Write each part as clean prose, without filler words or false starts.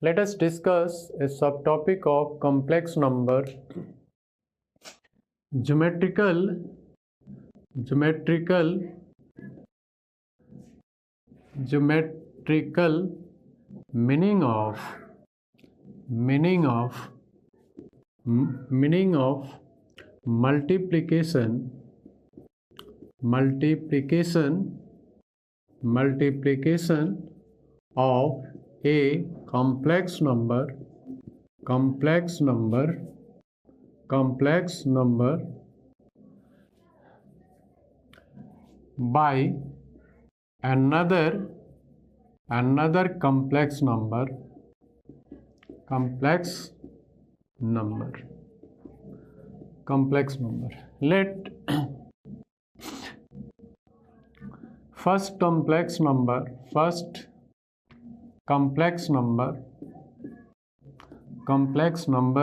Let us discuss a subtopic of complex number. Geometrical meaning of multiplication of a complex number by another complex number. Let first complex number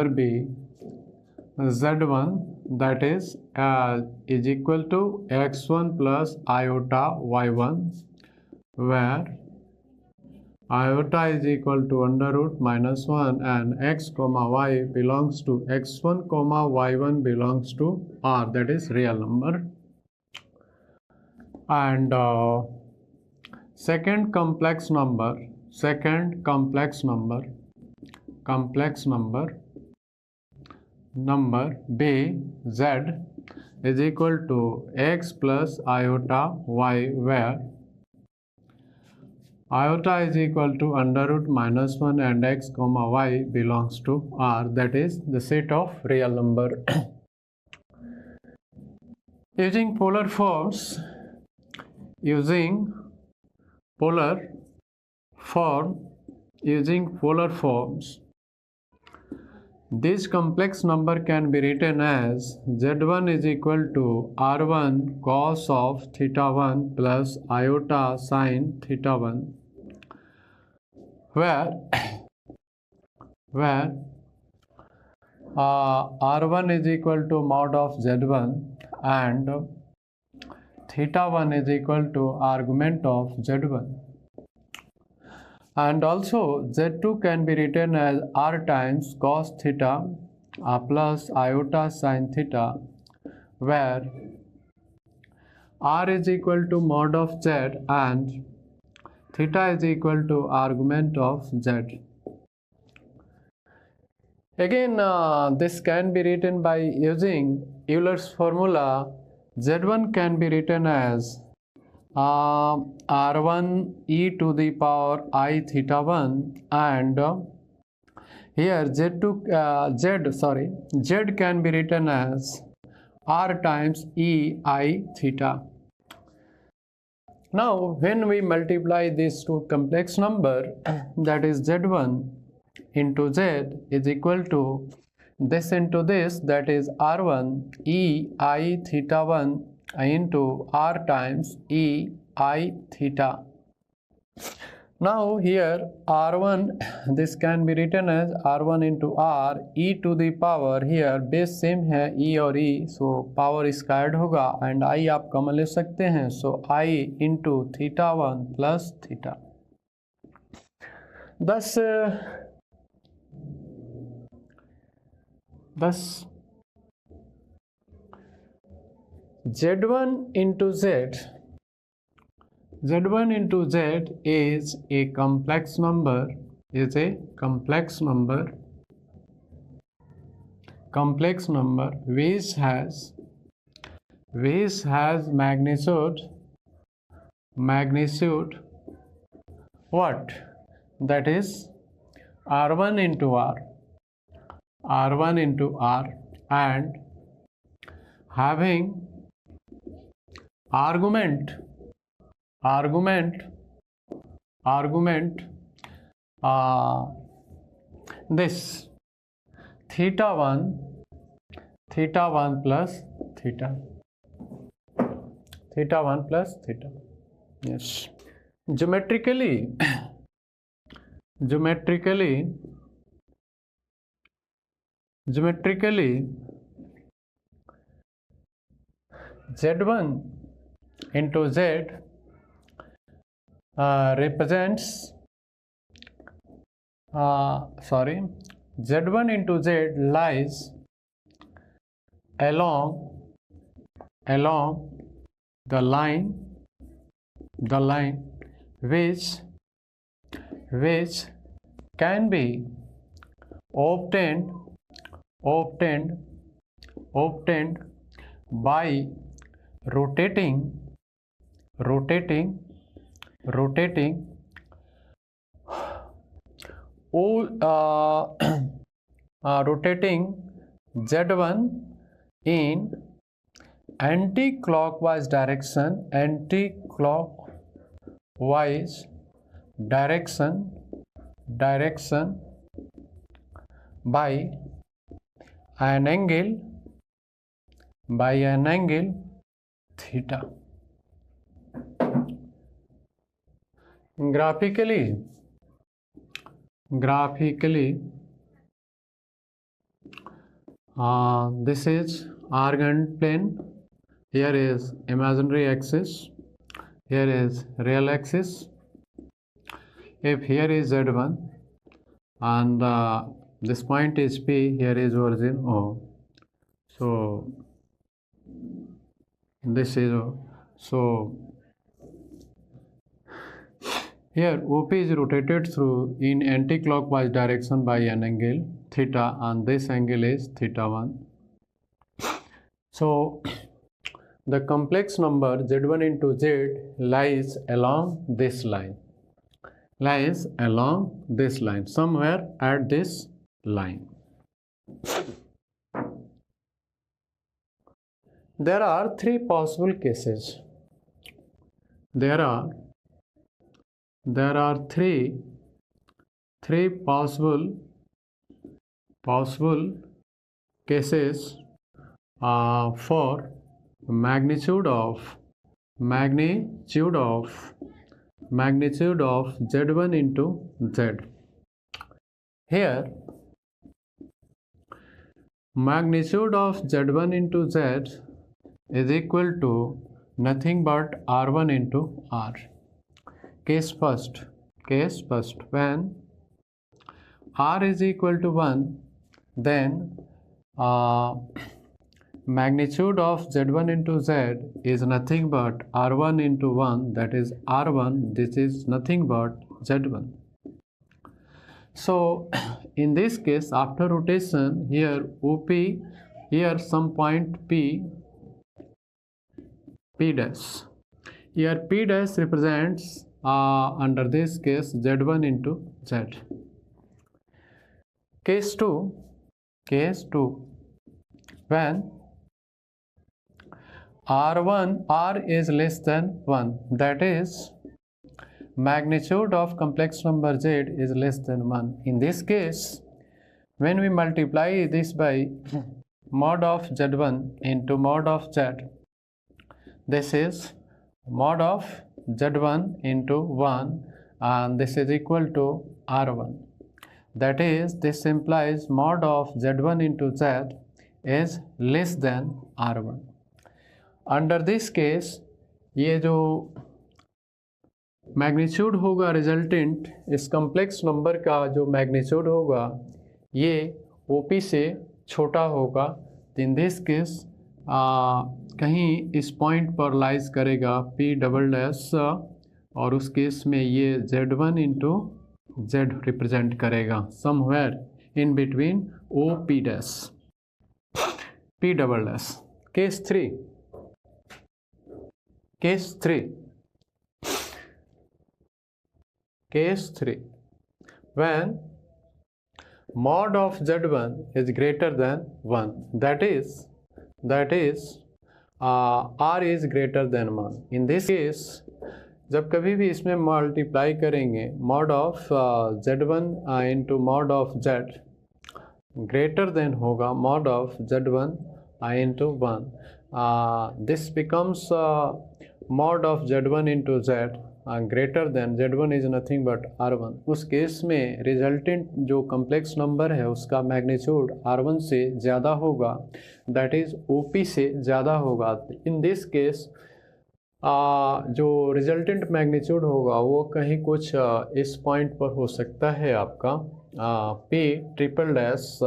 be z1, that is equal to x1 plus iota y1, where iota is equal to under root minus 1 and x comma y belongs to x1 comma y1 belongs to R, that is real number. And second complex number B z is equal to x plus iota y, where iota is equal to under root minus 1 and x comma y belongs to R, that is the set of real number. Using polar forms, this complex number can be written as z1 is equal to r1 cos of theta 1 plus iota sin theta 1, where r1 is equal to mod of z1 and theta 1 is equal to argument of z1. And also z2 can be written as r times cos theta plus iota sin theta, where r is equal to mod of z and theta is equal to argument of z. Again, this can be written by using Euler's formula. Z1 can be written as r1 e to the power I theta 1, and here z can be written as r times e I theta. Now when we multiply these two complex number, that is z1 into z is equal to this into this, that is r1 e I theta 1 into r times e I theta. Now here r1, this can be written as r1 into r e to the power, here base same है e और e, so power squared होगा and I आप common ले सकते हैं, so I into theta 1 plus theta. Thus z1 into z is a complex number which has magnitude what, that is r1 into r and having argument this theta 1 plus theta. Yes, geometrically z1 into z represents z1 into z lies along the line which can be obtained by rotating rotating z1 in anti-clockwise direction by an angle theta. Graphically this is Argand plane. Here is imaginary axis, here is real axis. If here is z1 and this point is P, here is origin O, so this is O. So here OP is rotated through in anti-clockwise direction by an angle theta, and this angle is theta 1. So the complex number z1 into z lies along this line, somewhere at this line. There are three possible cases. There are three possible cases for magnitude of z1 into z. Here magnitude of z1 into z is equal to nothing but r1 into r. Case first, when r is equal to 1, then magnitude of z1 into z is nothing but r1 into 1, that is r1. This is nothing but z1. So in this case, after rotation, here OP, here some point P dash. Here P dash represents under this case z1 into z. Case 2, when r is less than 1, that is magnitude of complex number z is less than 1. In this case, when we multiply this by mod of z1 into mod of z, this is mod of z1 into 1, and this is equal to r1. That is, this implies mod of z1 into z is less than r1. Under this case, ये जो magnitude होगा resultant इस complex number का, जो magnitude होगा ये OP से छोटा होगा. इन दिस केस कहीं इस पॉइंट पर लाइज करेगा P डबल डैश, और उस केस में ये z1 इंटू z रिप्रेजेंट करेगा somewhere in between OP dash P double dash. Case 3, when mod of z1 is greater than 1, that is r is greater than 1. In this case, जब कभी भी इसमें multiply करेंगे mod of z1 into mod of z greater than होगा mod of z1 into 1. This becomes mod of z1 into z greater than z1 is nothing but r1. उस case में resultant जो complex number है उसका magnitude r1 से ज़्यादा होगा, that is OP से ज़्यादा होगा. इन दिस केस जो रिजल्टेंट मैग्नीट्यूड होगा वो कहीं कुछ इस पॉइंट पर हो सकता है आपका P ट्रिपल डैश,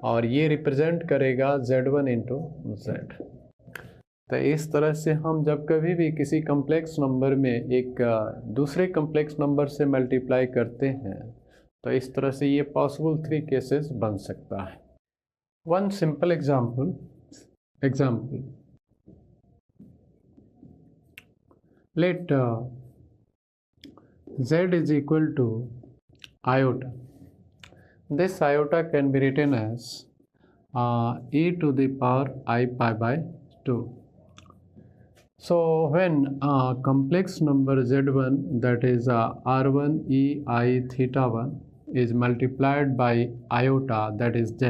और ये रिप्रेजेंट करेगा Z1 इंटू जेड। तो इस तरह से हम जब कभी भी किसी कम्प्लेक्स नंबर में एक दूसरे कम्प्लेक्स नंबर से मल्टीप्लाई करते हैं तो इस तरह से ये पॉसिबल 3 केसेस बन सकता है। One simple example let z is equal to iota. This iota can be written as e to the power I pi by 2. So when complex number z1, that is r1 e I theta 1, is multiplied by iota, that is z,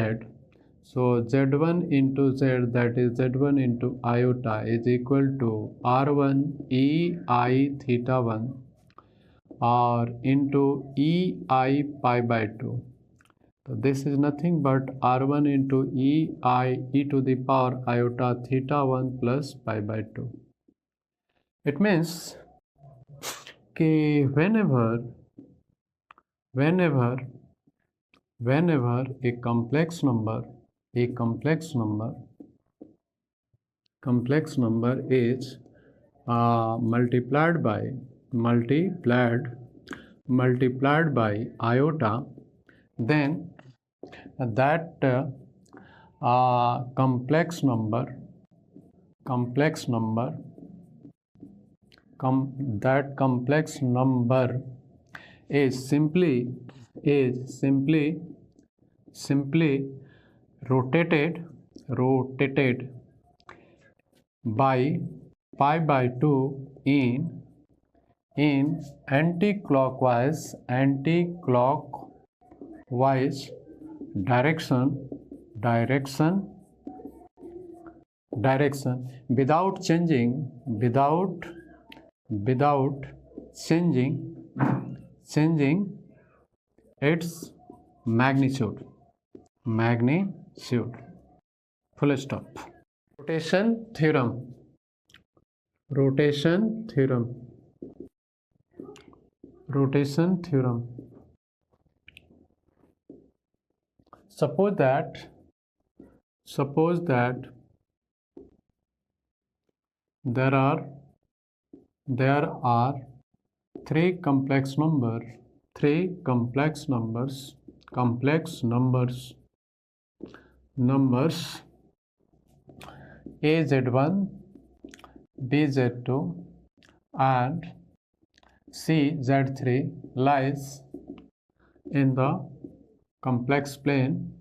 so z1 into z, that is z1 into iota, is equal to r1 e I theta 1 or into e I pi by 2. So this is nothing but r1 into e to the power iota theta 1 plus pi by 2. It means कि whenever a complex number is multiplied by iota, then that complex number is simply rotated by pi by 2 in anti-clockwise direction without changing its magnitude. Full stop. Rotation theorem. Suppose that there are three complex numbers AZ1, BZ2 and CZ3 lies in the complex plane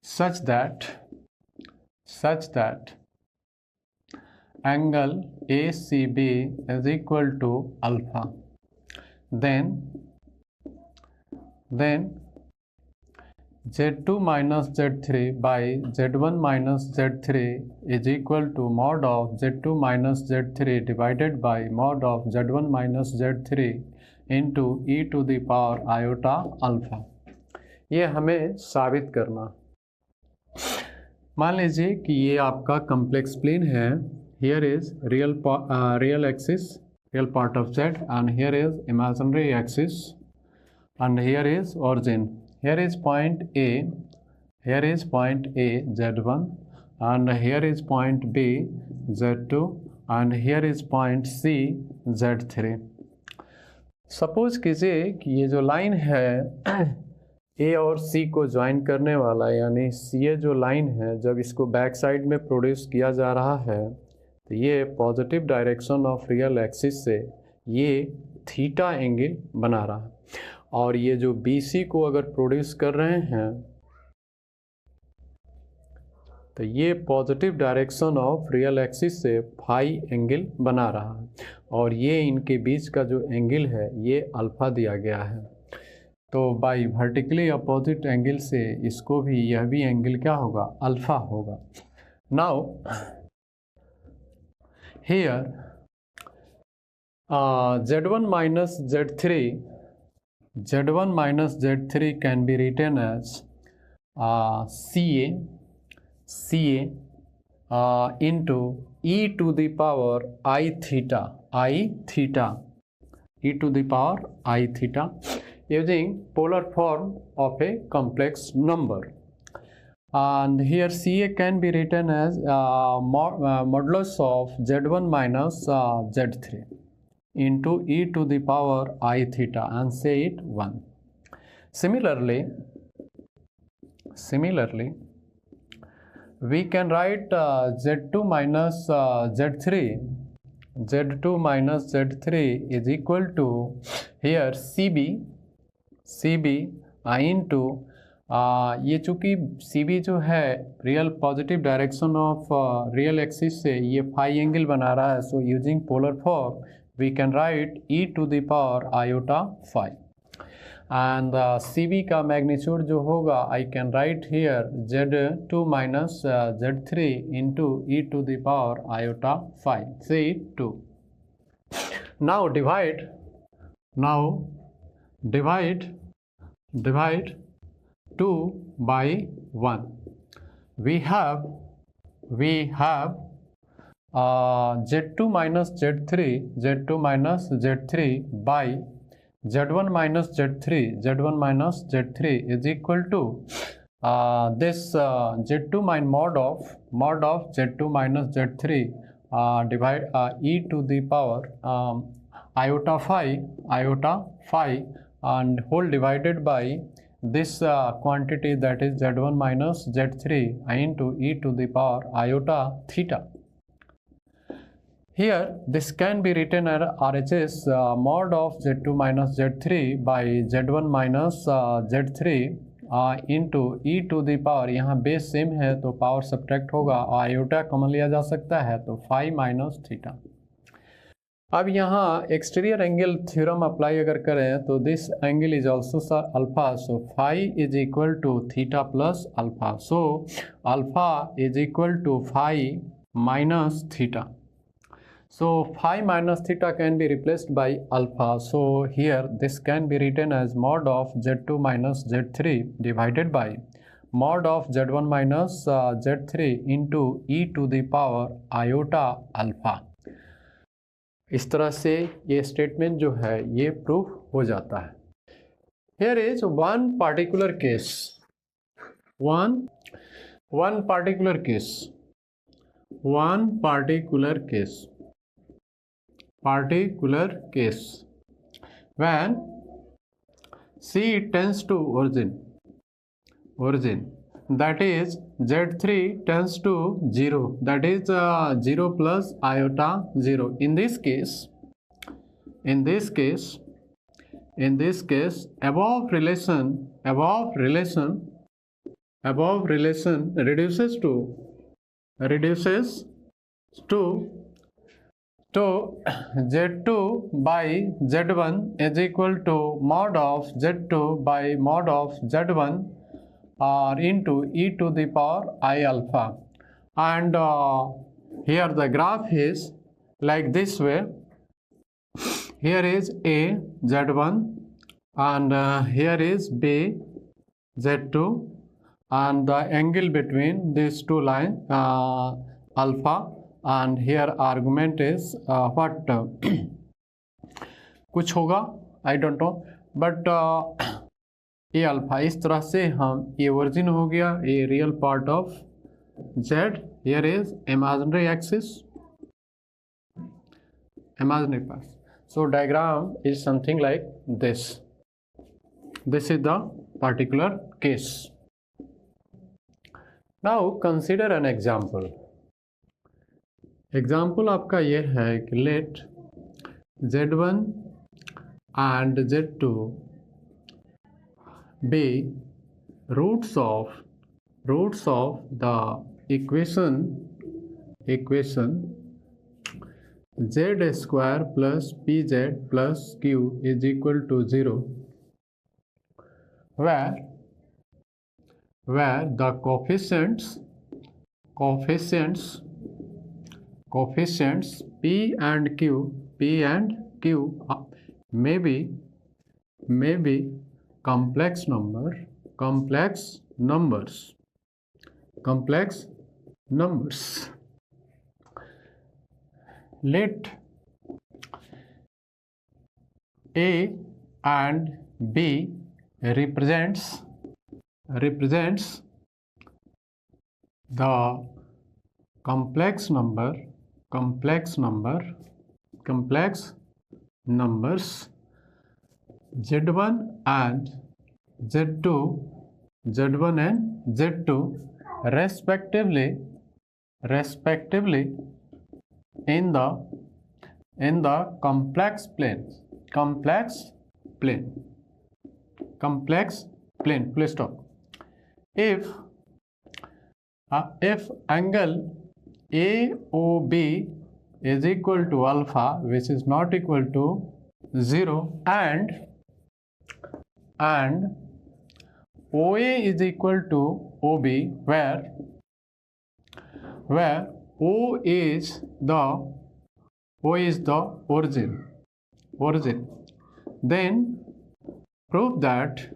such that angle ACB is equal to alpha. Then Z2 minus Z3 by Z1 minus Z3 is equal to mod of Z2 minus Z3 divided by mod of Z1 minus Z3 into e to the power iota alpha. ये हमें साबित करना। मान लीजिए कि ये आपका complex plane है. Here is real axis, real part of Z, and here is imaginary axis, and here is origin. Here is point A, Z1, and here is point B, Z2, and here is point C, Z3. Suppose कीजिए कि ये जो line है ए और सी को join करने वाला, यानी ये जो लाइन है जब इसको बैक साइड में प्रोड्यूस किया जा रहा है तो ये positive direction of real axis से ये थीटा एंगल बना रहा है, और ये जो BC को अगर प्रोड्यूस कर रहे हैं तो ये positive direction of real axis से फाई एंगल बना रहा है, और ये इनके बीच का जो एंगल है ये अल्फा दिया गया है. तो बाई वर्टिकली अपोजिट एंगल से इसको भी, यह भी एंगल क्या होगा, अल्फा होगा. Now here Z1 minus Z3 can be written as CA CA into e to the power I theta, e to the power I theta, using polar form of a complex number. And here CA can be written as modulus of Z1 minus Z3 into e to the power I theta, and say it 1. Similarly, we can write Z2 minus Z3 is equal to here CB into ये चूँकि CB जो है real positive direction of real axis से ये phi angle बना रहा है, so using polar form we can write e to the power iota phi, and CB का मैग्नीट्यूड जो होगा I can write here Z2 minus Z3 into e to the power iota phi, से 2. Now divide 2 by 1. We have Z2 minus Z3 by Z1 minus Z3 is equal to this Z2 mod of Z2 minus Z3 divide e to the power iota phi and whole divided by this quantity, that is Z1 minus Z3 into e to the power iota theta. Here this can be written as RHS mod of Z2 minus Z3 by Z1 minus Z3 into e to the power, यहाँ base same है तो power subtract होगा, iota common लिया जा सकता है तो phi minus theta. अब यहाँ एक्सटीरियर एंगल थ्योरम अप्लाई अगर करें तो this angle is also alpha, so phi is equal to theta plus alpha, so alpha is equal to phi minus theta. So phi minus theta can be replaced by alpha. So here this can be written as mod of Z2 minus Z3 divided by mod of Z1 minus Z3 into e to the power iota alpha. इस तरह से ये statement जो है ये proof हो जाता है. Here is one particular case. Particular case when C tends to origin, that is Z3 tends to 0, that is 0 plus iota 0. In this case above relation reduces to Z2 by Z1 is equal to mod of Z2 by mod of Z1 into e to the power I alpha, and here the graph is like this way. Here is A Z1 and here is B Z2, and the angle between these two lines alpha, and here argument is what कुछ होगा I don't know, but A alpha. इस तरह से हम ये origin हो गया, ये real part of Z, here is imaginary axis, imaginary part. So diagram is something like this. This is the particular case. Now consider an example. Example आपका ये है कि late Z1 and Z2 be roots of the equation Z square plus PZ plus Q is equal to 0, where the coefficients P and Q may be complex numbers numbers. Let A and B represents the complex numbers Z1 and Z2 respectively in the complex plane. Please stop. If angle AOB is equal to alpha, which is not equal to 0, and OA is equal to OB, where O is the origin. Then prove that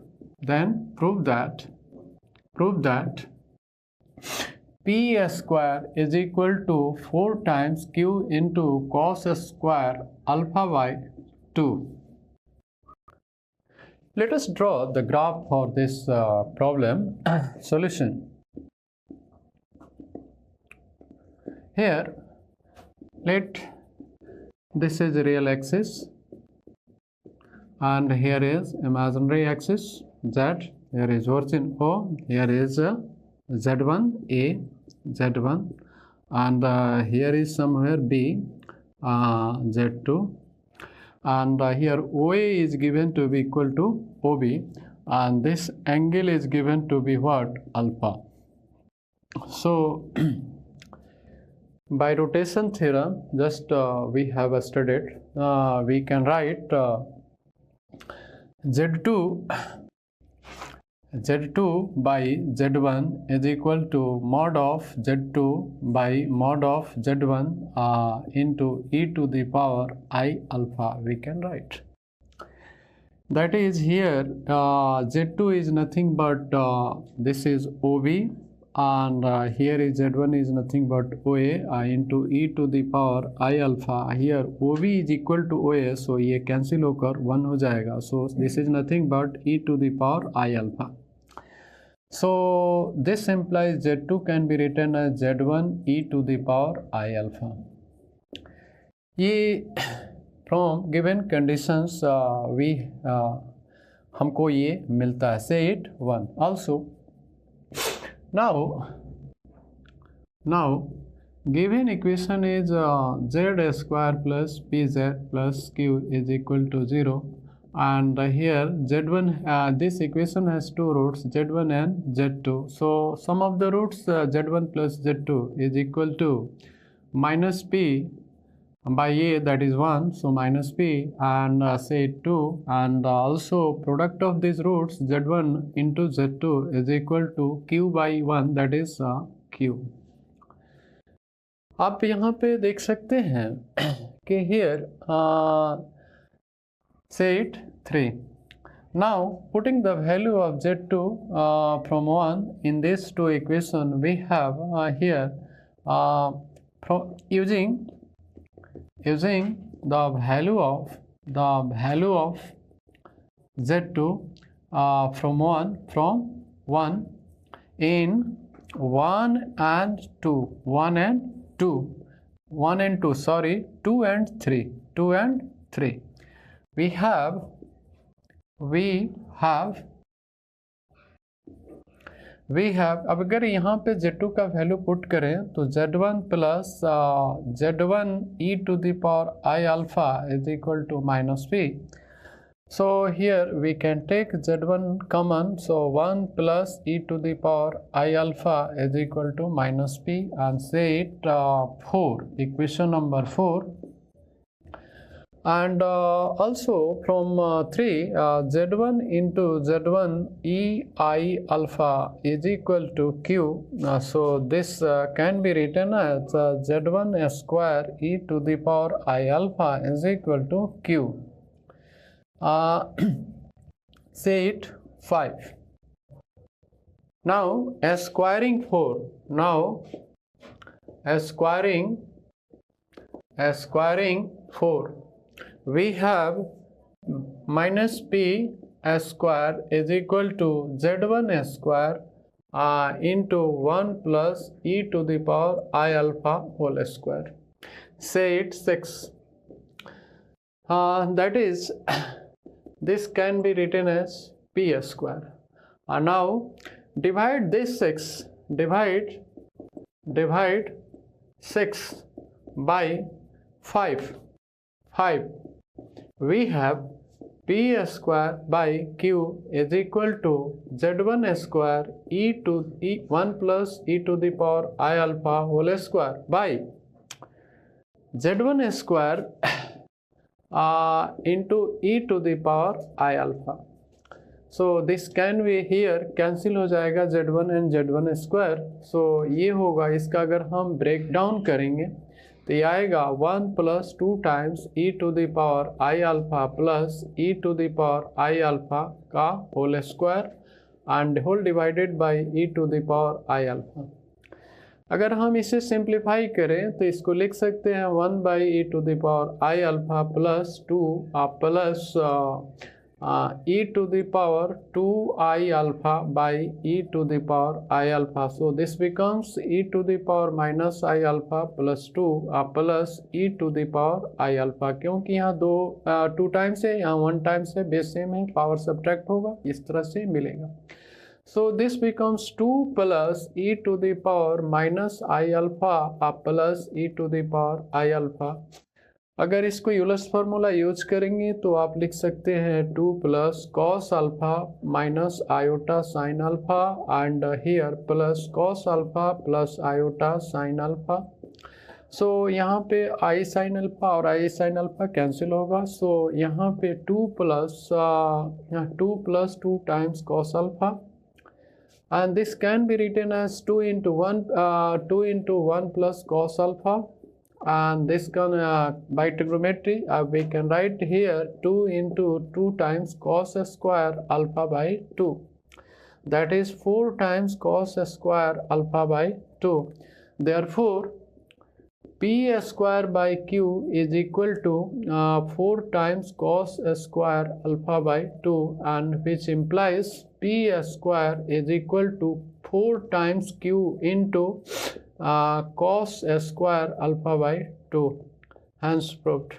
P square is equal to 4 times Q into cos square alpha by 2. Let us draw the graph for this problem solution. Here, this is real axis and here is imaginary axis Z. Here is origin O, here is Z1 A, Z1, and here is somewhere B, Z2, and here OA is given to be equal to OB, and this angle is given to be what? Alpha. So by rotation theorem, just we have studied, we can write Z2 by Z1 is equal to mod of Z2 by mod of Z1 into e to the power I alpha, we can write. That is, here Z2 is nothing but this is OB, and here is Z1 is nothing but OA into e to the power I alpha. Here OB is equal to OA, so ये cancel होकर 1 हो जाएगा. So this is nothing but e to the power I alpha. So this implies Z2 can be written as Z1 e to the power I alpha. ये from given conditions we हमको ये मिलता है. Say it 1. Also now given equation is Z square plus PZ plus Q is equal to 0, and here Z1 this equation has two roots, Z1 and Z2. So sum of the roots Z1 plus Z2 is equal to minus P by A, that is 1, so minus P, and say 2, and also product of these roots Z1 into Z2 is equal to Q by 1, that is Q. आप यहाँ पे देख सकते हैं कि here say it 3. Now putting the value of Z2 from 1 in these two equations, we have here from using the value of Z2 from 1 in 1 and 2, 2 and 3. We have अब अगर यहाँ पे Z2 का वैल्यू पुट करें तो Z1 plus Z1 e to the power I alpha is equal to minus P. So here we can take Z1 common, so 1 plus e to the power I alpha is equal to minus P, and say it 4, equation number 4. And also from 3 Z1 into Z1 e I alpha is equal to Q. So this can be written as Z1 square e to the power I alpha is equal to Q. Say it 5. Now squaring 4. Now squaring 4, we have minus p square is equal to z1 square into 1 plus e to the power I alpha whole square. Say it 6. That is, this can be written as p square. Now divide this 6, divide 6 by 5. We have p square by q is equal to z1 square e to 1 plus e to the power I alpha whole square by z1 square into e to the power I alpha. So this can be here cancel हो जाएगा z1 and z1 square. So ये होगा, इसका अगर हम break down करेंगे तो ये आएगा 1 plus 2 times e to the power I alpha plus e to the power I alpha का whole square and whole divided by e to the power I alpha. अगर हम इसे सिंप्लीफाई करें तो इसको लिख सकते हैं 1 by e to the power I alpha plus 2 plus e to the power 2I alpha by e to the power I alpha. So this becomes e to the power minus I alpha plus 2 plus e to the power I alpha. क्योंकि यहाँ 2 times है, यहाँ 1 times है, base same है, power subtract होगा, इस तरह से मिलेगा. So this becomes 2 plus e to the power minus I alpha plus e to the power I alpha. अगर इसको यूलर्स फार्मूला यूज करेंगे तो आप लिख सकते हैं 2 plus cos alpha minus iota sin alpha and here plus cos alpha plus iota sin alpha. So यहाँ पे I sin alpha और I sin alpha कैंसिल होगा. So यहाँ पे 2 plus 2 times cos alpha and this can be written as 2 into 1 plus cos alpha. And this can by trigonometry we can write here 2 into 2 times cos square alpha by 2, that is 4 times cos square alpha by 2. Therefore p square by q is equal to 4 times cos square alpha by 2, and which implies p square is equal to 4 times q into cos square alpha by 2. Hence proved.